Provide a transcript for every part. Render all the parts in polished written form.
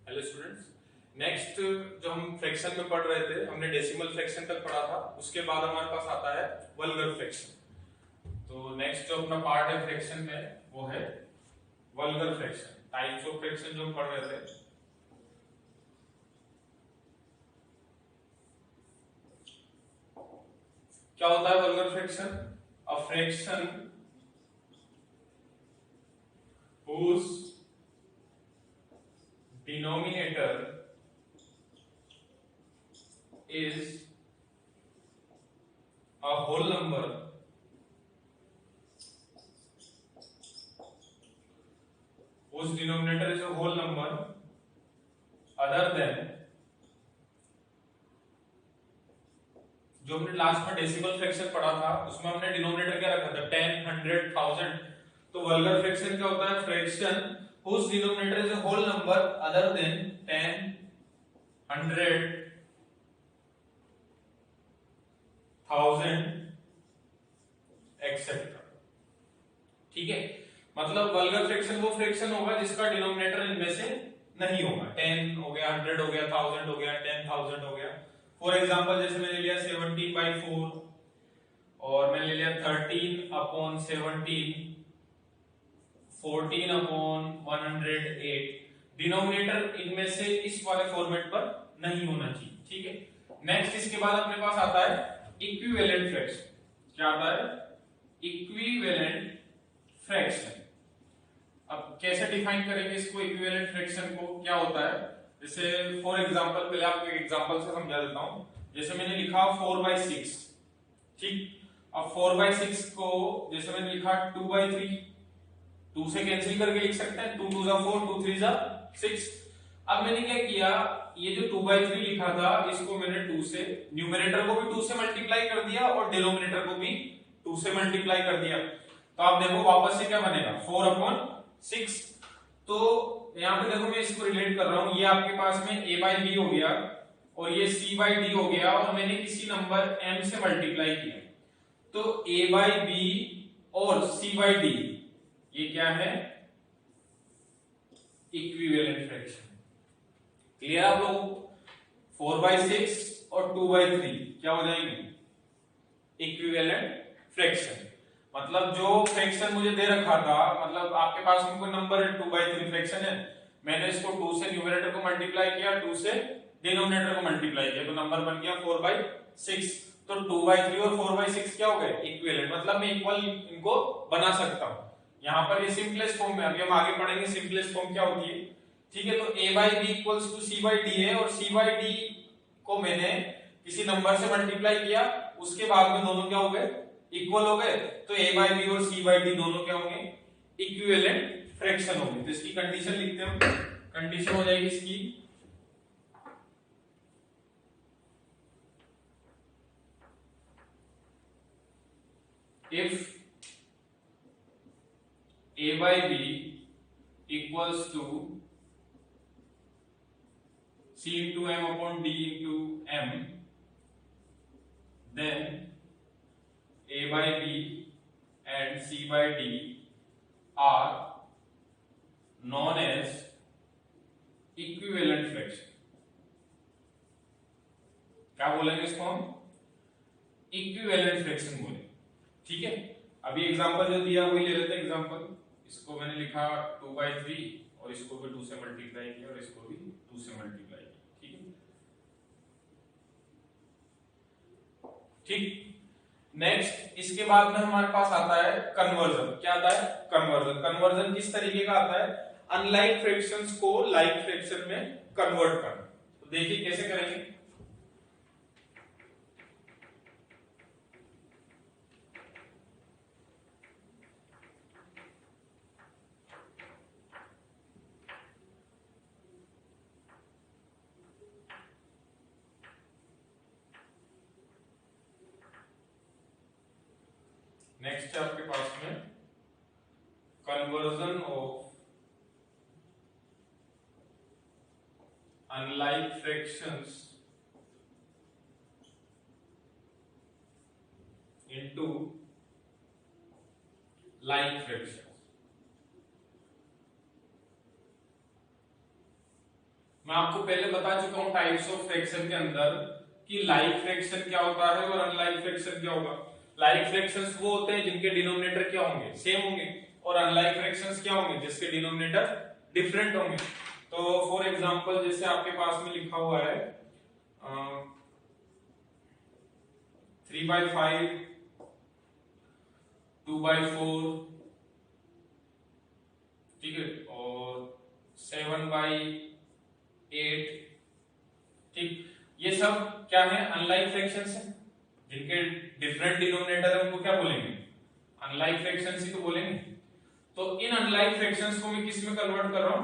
Hello students. Next जो हम fraction में पढ़ रहे थे, हमने डेसिमल फ्रैक्शन तक पढ़ा था। उसके बाद हमारे पास आता है वल्गर फ्रैक्शन। तो नेक्स्ट जो अपना पार्ट है फ्रैक्शन में वो है vulgar fraction. Types of fraction जो हम पढ़ रहे थे। क्या होता है vulgar fraction? A fraction whose denominator is a whole number whose denominator is a whole number other than, जो हमने लास्ट में डेसिमल फ्रैक्शन पढ़ा था उसमें हमने डिनोमिनेटर क्या रखा था? 10, 100, 1000। तो वल्गर फ्रैक्शन क्या होता है? Fraction whose denominator is a whole number other than 10, 100, 1000 etcetera. ठीक है, मतलब वल्गर फ्रैक्शन वो फ्रैक्शन होगा जिसका डिनोमिनेटर इनमें से नहीं होगा। 10 हो गया, 100 हो गया, 1000 हो गया, 10,000 हो गया। फॉर एग्जांपल जैसे मैंने लिया 17/4 और मैंने लिया 13/17, 14/108। डिनोमिनेटर इनमें से इस वाले फॉर्मेट पर नहीं होना चाहिए। ठीक है, नेक्स्ट इसके बाद अपने पास आता है इक्विवेलेंट फ्रैक्शन। क्या आता है? Equivalent fraction. अब कैसे डिफाइन करेंगे इसको? इक्विवेलेंट फ्रैक्शन को क्या होता है? जैसे फॉर एग्जांपल, पहले आपको एक एग्जांपल से समझा देता हूं। जैसे मैंने लिखा 4/6। ठीक, अब 4/6 को जैसे मैंने लिखा 2/3, 2 से कैंसिल करके लिख सकते हैं। 2 2 जा 4, 2 3 जा 6। अब मैंने क्या किया, ये जो 2/3 लिखा था इसको मैंने 2 से, न्यूमरेटर को भी 2 से मल्टीप्लाई कर दिया और डिनोमिनेटर को भी 2 से मल्टीप्लाई कर दिया। तो आप देखो वापस से क्या बनेगा? 4/6। तो यहाँ पे देखो मैं इसको रिलेट कर रहा हूं। ये आपके पास में a/b हो गया और ये c/d हो गया और मैंने किसी नंबर m से मल्टीप्लाई किया। तो a/b और c/d ये क्या है? Equivalent fraction. क्लियर आप लोगों को? 4/6 और 2/3 क्या हो जाएंगे? Equivalent fraction. मतलब जो फ्रैक्शन मुझे दे रखा था, मतलब आपके पास में कोई नंबर है 2/3 फ्रैक्शन है, मैंने इसको 2 से न्यूमरेटर को मल्टीप्लाई किया, 2 से डिनोमिनेटर को मल्टीप्लाई किया, तो नंबर बन गया 4/6। तो 2/3 और 4/6 क्या हो गए? इक्विवेलेंट। मतलब मैं इक्वल इनको बना सकता हूं। यहां पर ये सिंपलेस्ट फॉर्म में, अभी हम आगे पढ़ेंगे सिंपलेस्ट फॉर्म क्या होती है। ठीक है, तो a/b इक्वल्स टू c/d है और c/d को मैंने किसी नंबर से मल्टीप्लाई किया, उसके बाद में दोनों क्या हो गए? इक्वल हो गए। तो a/b और c/d दोनों क्या होंगे? इक्विवेलेंट फ्रैक्शन होंगे। तो इसकी कंडीशन लिखते हैं हम। कंडीशन हो जाएगी इसकी, if a/b equals to c into m upon d into m, then a/b and c/d are known as equivalent fraction। क्या बोलेंगे इसको हम? इक्विवेलेंट फ्रैक्शन बोलेंगे। ठीक है, अभी एग्जांपल जो दिया वही ले लेते हैं एग्जांपल। इसको मैंने लिखा 2/3 और इसको भी 2 से मल्टीप्लाई किया और इसको भी 2 से मल्टीप्लाई किया। ठीक है, ठीक। नेक्स्ट इसके बाद में हमारे पास आता है कन्वर्जन। क्या आता है? कन्वर्जन। कन्वर्जन किस तरीके का आता है? अनलाइक फ्रैक्शंस को लाइक फ्रैक्शन में कन्वर्ट करना। तो देखिए कैसे करेंगे। नेक्स्ट है आपके पास में conversion of unlike fractions into like fractions. मैं आपको पहले बता चुका हूं टाइप्स ऑफ फ्रैक्शन के अंदर कि लाइक फ्रैक्शन क्या होता है और अनलाइक फ्रैक्शन क्या होगा। लाइक फ्रैक्शंस वो होते हैं जिनके डिनोमिनेटर क्या होंगे, सेम होंगे, और अनलाइक फ्रैक्शंस क्या होंगे, जिसके डिनोमिनेटर डिफरेंट होंगे। तो फॉर एग्जांपल जैसे आपके पास में लिखा हुआ है 3/5, 2/4, ठीक है, और 7/8, ठीक, ये सब क्या है, अनलाइक फ्रैक्शंस हैं जिनके डिफरेंट डिनोमिनेटर है, उनको क्या बोलेंगे, अनलाइक फ्रैक्शंस ही तो बोलेंगे। तो इन अनलाइक फ्रैक्शंस को मैं किस में कन्वर्ट कर रहा हूं,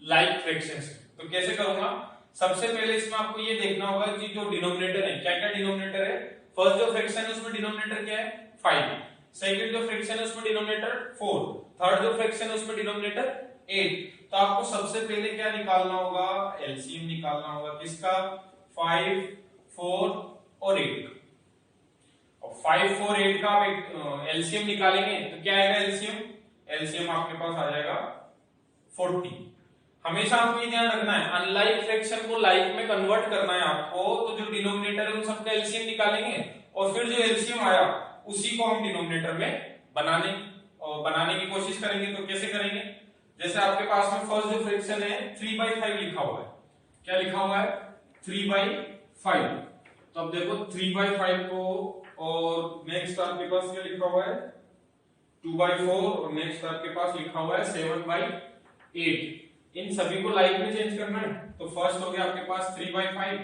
लाइक फ्रैक्शंस। तो कैसे करूंगा, सबसे पहले इसमें आपको ये देखना होगा कि जो डिनोमिनेटर है, क्या क्या डिनोमिनेटर है। फर्स्ट जो फ्रैक्शन है उसमें डिनोमिनेटर क्या है, 5, सेकंड जो फ्रैक्शन है उसमें डिनोमिनेटर 4, थर्ड जो फ्रैक्शन है उसमें डिनोमिनेटर 8। तो आपको सबसे पहले क्या निकालना होगा, एलसीएम निकालना होगा, किसका, 5, 4 और 8। और 5, 4, 8 का आप एलसीएम निकालेंगे तो क्या आएगा एलसीएम, एलसीएम आपके पास आ जाएगा 40। हमेशा आपको ये ध्यान रखना है, अनलाइक फ्रैक्शन को लाइक में कन्वर्ट करना है आपको, तो जो डिनोमिनेटर है उन सबका एलसीएम निकालेंगे और फिर जो एलसीएम आया उसी को हम डिनोमिनेटर में बनाने की कोशिश करेंगे। तो कैसे करेंगे, जैसे आपके पास में फर्स्ट जो फ्रैक्शन है 3/5 लिखा हुआ है, क्या लिखा हुआ है, 3/5। तो अब देखो 3/5 को, और नेक्स्ट आपके पास क्या लिखा हुआ है 2/4, और नेक्स्ट आपके पास लिखा हुआ है 7/8। इन सभी को लाइक में चेंज करना है। तो फर्स्ट हो गया आपके पास 3/5,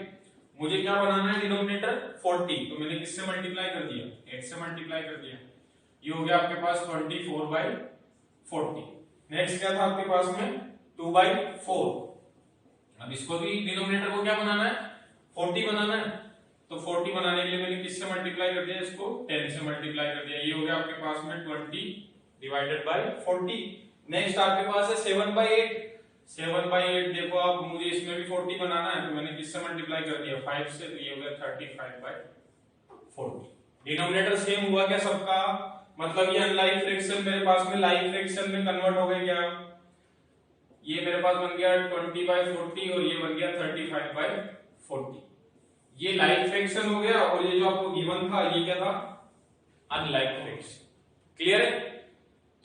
मुझे क्या बनाना है डिनोमिनेटर 40, तो मैंने किससे मल्टीप्लाई कर दिया, 8 से मल्टीप्लाई कर दिया, ये हो गया आपके पास 24/40। नेक्स्ट क्या था आपके पास में 2/4, अब इसको भी डिनोमिनेटर को क्या बनाना है, 40 बनाना है। तो 40 बनाने के लिए मैंने किससे मल्टीप्लाई कर दिया, इसको 10 से मल्टीप्लाई कर दिया, ये हो गया आपके पास में 20/40। नेक्स्ट आपके पास है 7/8, 7/8 देखो आप, मुझे इसमें भी 40 बनाना है, तो मैंने किससे मल्टीप्लाई कर दिया, 5 से, तो ये हो गया 35/40। डिनोमिनेटर सेम हुआ क्या सबका, मतलब ये अनलाइक फ्रैक्शन मेरे पास में लाइक फ्रैक्शन में कन्वर्ट हो गए क्या, ये मेरे पास बन गया 20/40 और ये बन गया 35/40। ये लाइक फ्रैक्शन हो गया, और ये जो आपको गिवन था ये क्या था, अनलाइक फ्रैक्शन। क्लियर है।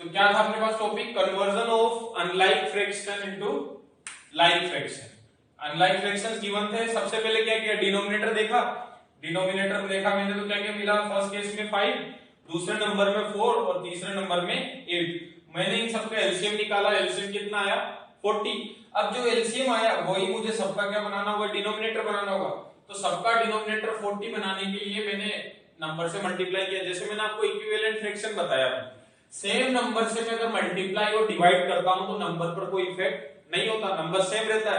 तो क्या था अपने पास topic, conversion of unlike fraction into like fraction. Unlike fractions given थे, सबसे पहले क्या किया, डिनोमिनेटर देखा, डिनोमिनेटर देखा मैंने, तो क्या क्या मिला, फर्स्ट केस में 5, दूसरे नंबर में 4 और तीसरे नंबर में 8। मैंने इन सबका एलसीएम निकाला, एलसीएम कितना आया 40। अब जो एलसीएम आया वही मुझे सबका क्या बनाना होगा, डिनोमिनेटर बनाना होगा। तो सबका डिनोमिनेटर 40 बनाने के लिए मैंने नंबर से मल्टीप्लाई किया, जैसे मैंने आपको इक्विवेलेंट फ्रैक्शन बताया, सेम नंबर से मैं अगर मल्टीप्लाई और डिवाइड करता हूं तो नंबर पर कोई इफेक्ट नहीं होता, नंबर सेम रहता है।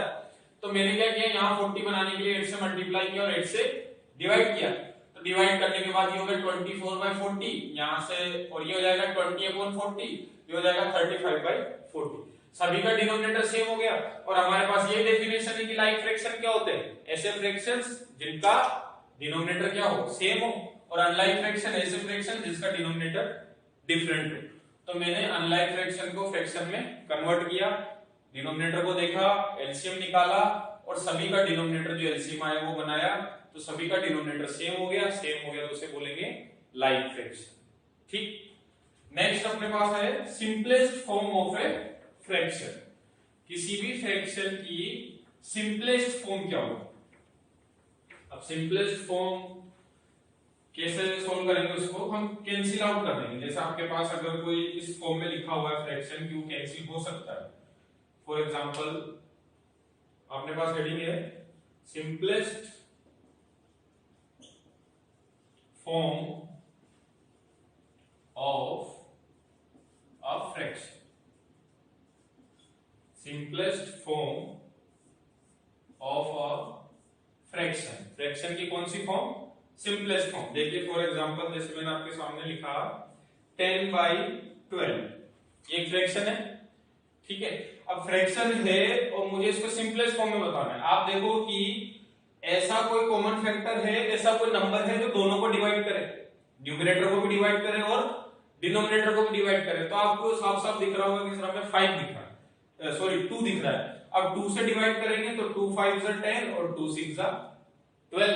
तो मैंने क्या किया, यहाँ 40 बनाने के लिए 8 से मल्टीप्लाई किया और 8 से डिवाइड किया। तो डिवाइड करने के बाद ये होगा 24/40 यहाँ से, और ये हो जाएगा 20/40, ये हो जाएगा 35/40। सभी का डिनोमिनेटर सेम हो गया, और हमारे पास ये डेफिनेशन है कि लाइक फ्रैक्शन क्या होते हैं, ऐसे फ्रैक्शंस जिनका डिनोमिनेटर क्या हो, सेम हो, और अनलाइक फ्रैक्शन ऐसे फ्रैक्शन जिसका डिनोमिनेटर डिफरेंट हो। तो मैंने अनलाइक फ्रैक्शन को फ्रैक्शन में कन्वर्ट किया, डिनोमिनेटर को देखा, एलसीएम निकाला, और सभी का डिनोमिनेटर जो एलसीएम आया वो बनाया, तो सभी का डिनोमिनेटर सेम हो गया तो उसे बोलेंगे लाइक फ्रैक्शन। ठीक। नेक्स्ट अपने पास है simplest form of a fraction. किसी भी फ्रैक्शन की सिंपलेस्ट फॉर्म क्या होगा। अब सिंपलेस्ट फॉर्म कैसे सोल्व करेंगे, उसको हम कैंसिल आउट कर देंगे। जैसे आपके पास अगर कोई इस फॉर्म में लिखा हुआ है फ्रैक्शन, क्यों कैंसिल हो सकता है। फॉर एग्जांपल अपने पास हेडिंग है simplest form of a fraction, simplest form of a fraction. Fraction की कौन सी फॉर्म, सिंपलेस्ट फॉर्म। देखिए फॉर एग्जांपल जैसे मैंने आपके सामने लिखा 10/12, ये एक फ्रैक्शन है, ठीक है। अब फ्रैक्शन है और मुझे इसको सिंपलेस्ट फॉर्म में बताना है। आप देखो कि ऐसा कोई कॉमन फैक्टर है, ऐसा कोई नंबर है जो दोनों को डिवाइड करे, न्यूमरेटर को भी डिवाइड करे और डिनोमिनेटर को भी डिवाइड करे। तो आपको साफ साफ दिख रहा होगा कि इसमें 5 दिख रहा है, सॉरी 2 दिख रहा है। अब 2 से डिवाइड करेंगे तो 2 5 जा 10 और 2 6 जा 12।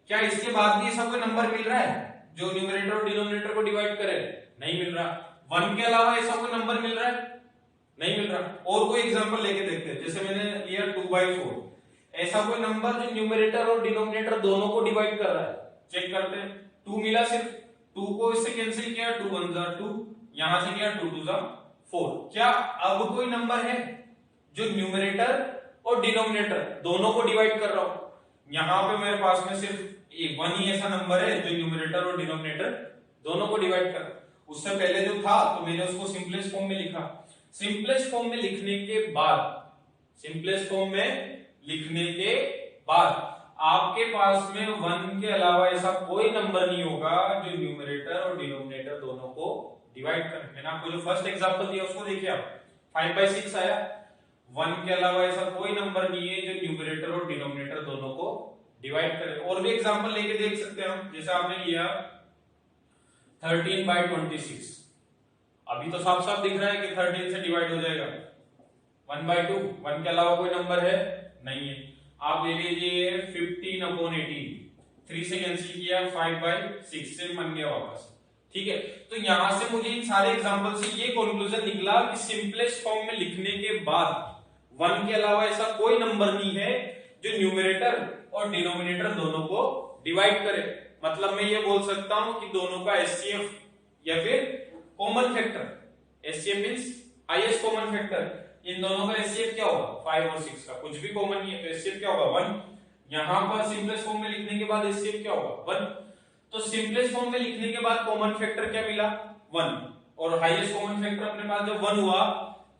क्या इसके बाद भी ऐसा कोई नंबर मिल रहा है जो न्यूमरेटर और डिनोमिनेटर को डिवाइड करे? नहीं मिल रहा। 1 के अलावा ऐसा कोई नंबर मिल रहा है? नहीं मिल रहा। और कोई एग्जांपल लेके देखते हैं, जैसे मैंने लिया 2/4, ऐसा कोई नंबर जो न्यूमरेटर और डिनोमिनेटर दोनों को डिवाइड कर रहा है? चेक करते हैं। 2 मिला, सिर्फ 2 को इससे कैंसिल किया, 2 1 जा 2, यहां से किया 2 2 जा 4। क्या अब कोई नंबर है जो न्यूमरेटर और डिनोमिनेटर दोनों को डिवाइड कर रहा हूं? यहां पे मेरे पास में सिर्फ 1 ही ऐसा नंबर है जो न्यूमरेटर और डिनोमिनेटर दोनों को डिवाइड कर। उससे पहले जो था तो मैंने उसको सिंपलेस्ट फॉर्म में लिखा। सिंपलेस्ट फॉर्म में लिखने के बाद, सिंपलेस्ट फॉर्म में लिखने के बाद आपके पास में 1 के अलावा ऐसा कोई नंबर नहीं होगा जो न्यूमरेटर और डिनोमिनेटर दोनों को डिवाइड करे। मैंने आपको जो फर्स्ट एग्जांपल दिया उसको देखिए आप, 5/6 आया। 1 के अलावा ऐसा कोई नंबर नहीं है जो न्यूमरेटर और डिनोमिनेटर दोनों को डिवाइड करे। और भी एग्जांपल लेके देख सकते हैं हम, जैसे आपने लिया 13/26। अभी तो साफ साफ दिख रहा है कि 13 से डिवाइड हो जाएगा। 1/2, 1 के अलावा कोई नंबर है? नहीं है। आप ले लीजिए 15/18, 3 से कैंसिल किया, 5/6 से बन गया वापस। ठीक है, तो यहां से मुझे इन सारे एग्जांपल से ये कंक्लूजन निकला कि सिंपलेस्ट फॉर्म में लिखने के बाद 1 के अलावा ऐसा कोई नंबर नहीं है जो न्यूमरेटर और डिनोमिनेटर दोनों को डिवाइड करे। मतलब मैं ये बोल सकता हूं कि दोनों का एचसीएफ या फिर common factor, HCF means highest common factor, इन दोनों का एचसीएफ क्या होगा? 5 और 6 का कुछ भी कॉमन नहीं है तो एचसीएफ क्या होगा? 1। यहां पर सिंपलेस्ट फॉर्म में लिखने के बाद एचसीएफ क्या होगा? 1। तो सिंपलेस्ट फॉर्म में लिखने के बाद कॉमन फैक्टर क्या मिला? 1। और हाईएस्ट कॉमन फैक्टर अपने पास जब 1 हुआ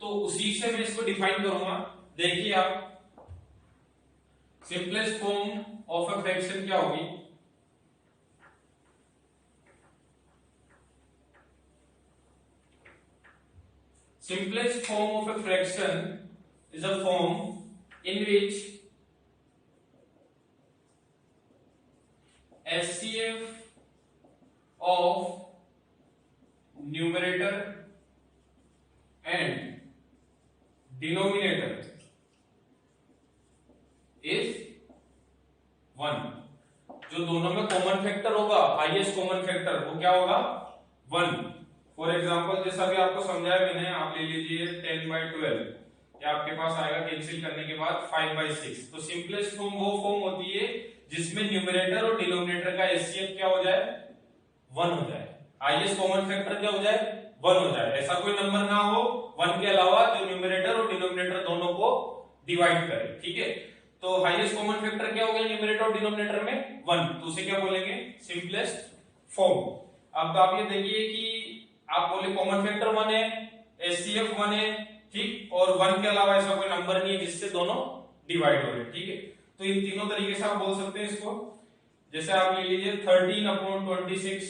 तो उसी से मैं इसको डिफाइन करूंगा। देखिए आप, simplest form of a fraction क्या होगी? Simplest form of a fraction is a form in which HCF of numerator and denominator is 1। जो दोनों में कॉमन फैक्टर होगा, हाईएस्ट कॉमन फैक्टर, वो क्या होगा? 1। फॉर एग्जाम्पल जैसा भी आपको समझाया मैंने, आप ले लीजिए 10/12, या आपके पास आएगा कैंसिल करने के बाद 5/6। तो सिंपलेस्ट फॉर्म वो फॉर्म होती है जिसमें न्यूमरेटर और डिनोमिनेटर का एचसीएफ क्या हो जाए? 1 हो जाए। हाईएस्ट कॉमन फैक्टर क्या हो जाए? 1 हो जाए। ऐसा कोई नंबर ना हो 1 के अलावा जो न्यूमरेटर और डिनोमिनेटर दोनों को डिवाइड करे। ठीक है, तो हाईएस्ट कॉमन फैक्टर क्या हो गया न्यूमरेटर और डिनोमिनेटर में? 1। तो उसे क्या बोलेंगे? Simplest form. अब आप ये देखिए कि आप बोले कॉमन फैक्टर 1 है, एचसीएफ 1 है, ठीक, और 1 के अलावा ऐसा कोई नंबर नहीं है जिससे दोनों डिवाइड हो रहे हैं। ठीक है, तो इन तीनों तरीके से आप बोल सकते हैं इसको। जैसे आप ले लीजिए 13/26,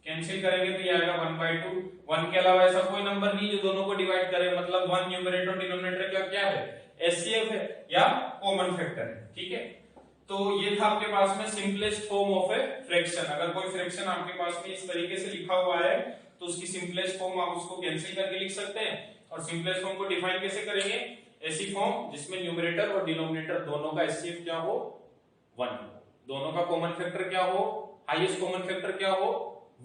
कैंसिल करेंगे तो ये आएगा 1/2। 1 के अलावा ऐसा कोई नंबर नहीं जो दोनों को डिवाइड करे, मतलब 1 न्यूमरेटर डिनोमिनेटर का क्या है? एचसीएफ है या कॉमन फैक्टर है। ठीक है, तो ये था आपके पास में simplest form of a fraction. अगर कोई फ्रैक्शन आपके पास में इस तरीके से लिखा हुआ है तो उसकी सिंपलेस्ट फॉर्म आप उसको कैंसिल करके लिख सकते हैं। और सिंपलेस्ट फॉर्म को डिफाइन कैसे करेंगे? ऐसी फॉर्म जिसमें न्यूमरेटर और डिनोमिनेटर दोनों का एचसीएफ क्या हो? 1। दोनों का कॉमन फैक्टर क्या हो? हाईएस्ट कॉमन फैक्टर क्या हो?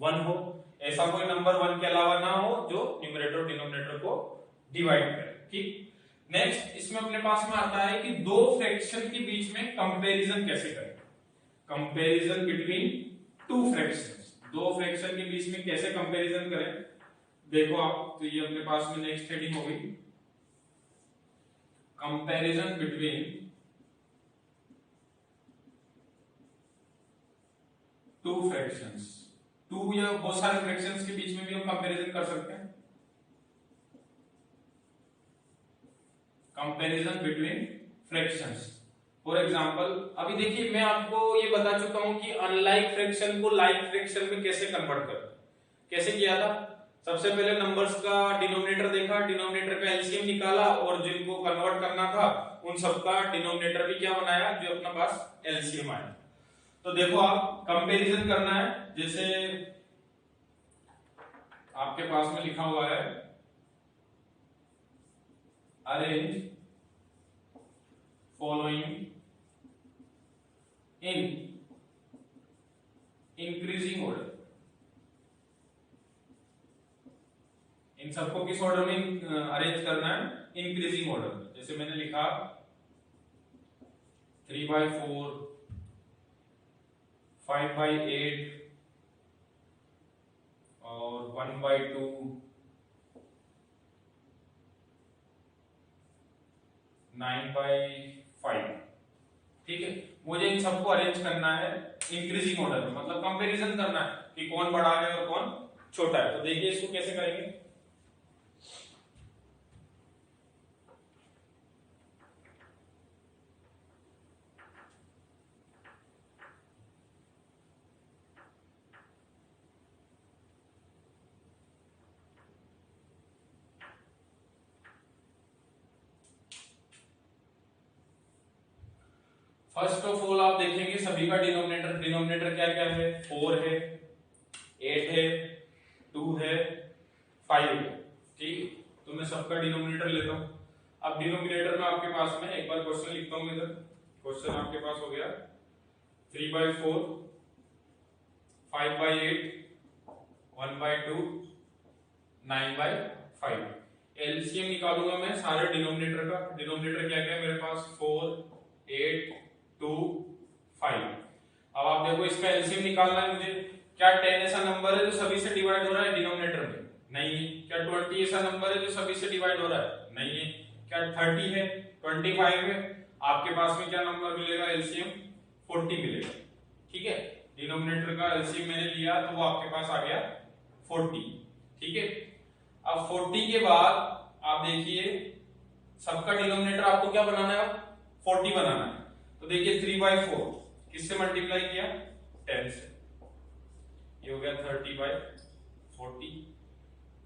1 हो। ऐसा कोई नंबर 1 के अलावा ना हो जो न्यूमरेटर और डिनोमिनेटर को डिवाइड करे। ठीक, नेक्स्ट इसमें अपने पास में आता है कि दो फ्रैक्शन के बीच में कंपैरिजन कैसे करें। कंपैरिजन बिटवीन टू फ्रैक्शंस, दो फ्रैक्शन के बीच में कैसे कंपैरिजन करें। देखो आप, तो ये अपने पास में नेक्स्ट हेडिंग होगी, comparison between two fractions. Two या बहुत सारे फ्रैक्शंस के बीच में भी हम कंपैरिजन कर सकते हैं। Comparison between fractions, for example अभी देखिए मैं आपको ये बता चुका हूं कि अनलाइक फ्रैक्शन को लाइक फ्रैक्शन में कैसे कन्वर्ट करें। कैसे किया था? सबसे पहले नंबर्स का डिनोमिनेटर देखा, डिनोमिनेटर का एलसीएम निकाला और जिनको कन्वर्ट करना था उन सबका डिनोमिनेटर भी क्या बनाया जो अपना पास एलसीएम आया। तो देखो आप कंपैरिजन करना है, जैसे आपके पास में लिखा हुआ है arrange following in increasing order. इन सबको किस ऑर्डर में अरेंज करना है? इंक्रीजिंग ऑर्डर में। जैसे मैंने लिखा 3/4, 5/8 और 1/2, 9/5। ठीक है, मुझे इन सबको अरेंज करना है इंक्रीजिंग ऑर्डर में, मतलब कंपैरिजन करना है कि कौन बड़ा है और कौन छोटा है। तो देखिए इसको कैसे करेंगे। फर्स्ट ऑफ ऑल आप देखेंगे सभी का डिनोमिनेटर क्या क्या है? 4 है, 8 है, 2 है, 5 है। ठीक, तो मैं सबका डिनोमिनेटर लेता हूं। अब डिनोमिनेटर में आपके पास में एक बार क्वेश्चन लिखता हूं इधर। क्वेश्चन आपके पास हो गया 3/4, 5/8, 1/2, 9/5। एलसीएम निकालूंगा मैं सारे डिनोमिनेटर का। डिनोमिनेटर क्या क्या है मेरे पास? 4, 8, 2, 5। अब आप देखो इसका एलसीएम निकालना है मुझे। क्या 10 ऐसा नंबर है जो सभी से डिवाइड हो रहा है डिनोमिनेटर में? नहीं है। क्या 20 ऐसा नंबर है जो सभी से डिवाइड हो रहा है? नहीं है। क्या 30 है, 25 है? आपके पास में क्या नंबर मिलेगा? एलसीएम 40 मिलेगा। ठीक है, डिनोमिनेटर का एलसीएम मैंने लिया तो वो आपके पास आ गया 40। ठीक है, अब 40 के बाद आप देखिए सबका डिनोमिनेटर आपको क्या बनाना है? 40 बनाना है। तो देखिए 3/4 किससे मल्टीप्लाई किया? 10 से। ये हो गया 30/40।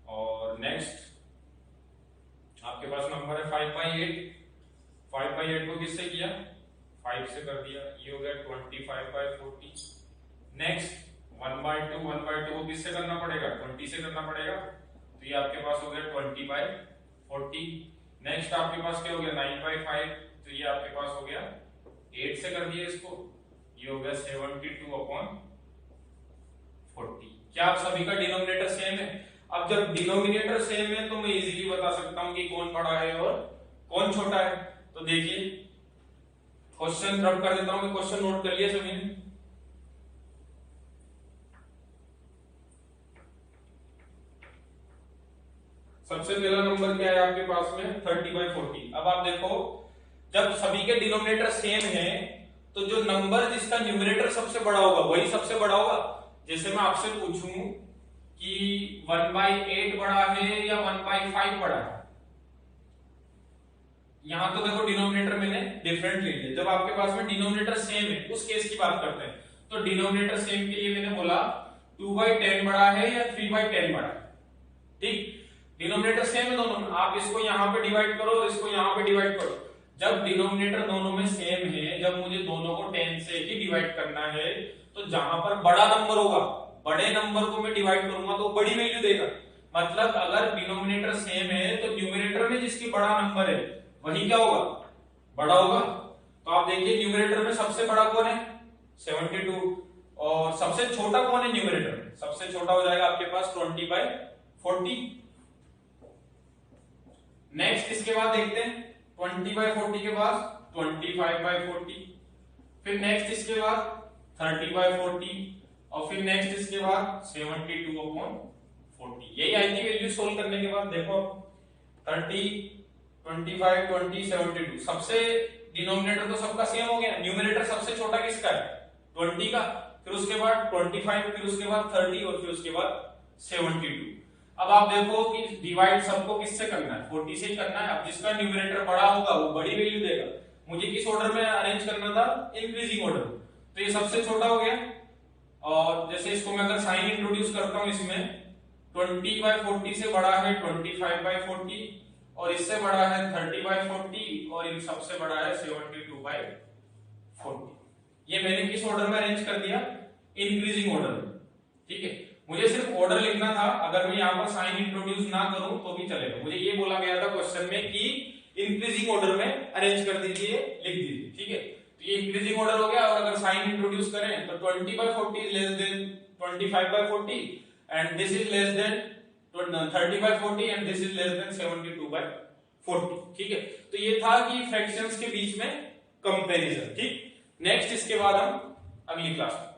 और नेक्स्ट आपके पास नंबर है 5/8। 5/8 को किससे किया? 5 से कर दिया। ये हो गया 25/40। नेक्स्ट 1/2, 1/2 को किससे करना पड़ेगा? 20 से करना पड़ेगा। तो ये आपके पास हो गया 20/40। नेक्स्ट आपके पास क्या हो गया? 9/5। तो ये आपके पास हो गया 8 से कर दिया इसको। ये हो गया 72/40। क्या आप सभी का डिनोमिनेटर सेम है? अब जब डिनोमिनेटर सेम है तो मैं इजीली बता सकता हूं कि कौन बड़ा है और कौन छोटा है। तो देखिए क्वेश्चन रब कर देता हूं मैं। क्वेश्चन नोट कर लिया सभी ने? सबसे पहला नंबर क्या है आपके पास में? 30/40। अब आप देखो जब सभी के डिनोमिनेटर सेम है तो जो नंबर जिसका न्यूमरेटर सबसे बड़ा होगा वही सबसे बड़ा होगा। जैसे मैं आपसे पूछूं कि 1/8 बड़ा है या 1/5 बड़ा है, यहां तो देखो डिनोमिनेटर मैंने डिफरेंट ले लिया। जब आपके पास में डिनोमिनेटर सेम है उस केस की बात करते हैं। तो डिनोमिनेटर सेम के लिए मैंने बोला 2/10 बड़ा है या 3/10 बड़ा है। ठीक, डिनोमिनेटर सेम है दोनों में। आप इसको यहां पे डिवाइड करो और इसको यहां पे डिवाइड करो। जब डिनोमिनेटर दोनों में सेम है, जब मुझे दोनों को 10 से ही डिवाइड करना है, तो जहां पर बड़ा नंबर होगा बड़े नंबर को मैं डिवाइड करूंगा तो बड़ी वैल्यू देगा। मतलब अगर डिनोमिनेटर सेम है तो न्यूमरेटर में जिसकी बड़ा नंबर है वही क्या होगा? बड़ा होगा। तो आप देखिए न्यूमरेटर में सबसे बड़ा कौन है? 72। और सबसे छोटा कौन है न्यूमरेटर में? सबसे छोटा हो जाएगा आपके पास 20/40। नेक्स्ट इसके बाद देखते हैं 20/40 के बाद 25/40। फिर नेक्स्ट इसके बाद 30/40 और फिर नेक्स्ट इसके बाद 72/40। यही आई थी वैल्यू सोल्व करने के बाद। देखो 30, 25, 20, 72 सबसे डिनोमिनेटर तो सबका सेम हो गया। न्यूमरेटर सबसे छोटा किसका है? 20 का। फिर उसके बाद 25, फिर उसके बाद 30 और फिर उसके बाद 72। अब आप देखो कि डिवाइड सबको किससे करना है? 40 से ही करना है। अब जिसका न्यूमरेटर बड़ा होगा वो बड़ी वैल्यू देगा। मुझे किस ऑर्डर में अरेंज करना था? Increasing order. तो ये सबसे छोटा हो गया। और जैसे इसको मैं अगर साइन इंट्रोड्यूस करता हूं इसमें 20/40 से बड़ा है 25/40 और इससे बड़ा है 30/40 और इन सबसे बड़ा है 72/40। ये मैंने किस ऑर्डर में अरेंज कर दिया? इंक्रीजिंग ऑर्डर में। ठीक है, मुझे सिर्फ ऑर्डर लिखना था। अगर मैं यहां पर साइन इंट्रोड्यूस ना करूं तो भी चलेगा। मुझे ये बोला गया था क्वेश्चन में कि इंक्रीजिंग ऑर्डर में अरेंज कर दीजिए, लिख दीजिए, ठीक है। तो ये इंक्रीजिंग ऑर्डर हो गया। और अगर साइन इंट्रोड्यूस करें तो 20/40 is less than 25/40 and this is less than 30/40 and this is less than 72/40, ठीक है। तो ये था कि फ्रैक्शंस के बीच में कंपैरिजन, ठीक। नेक्स्ट इसके बाद हम अगली क्लास में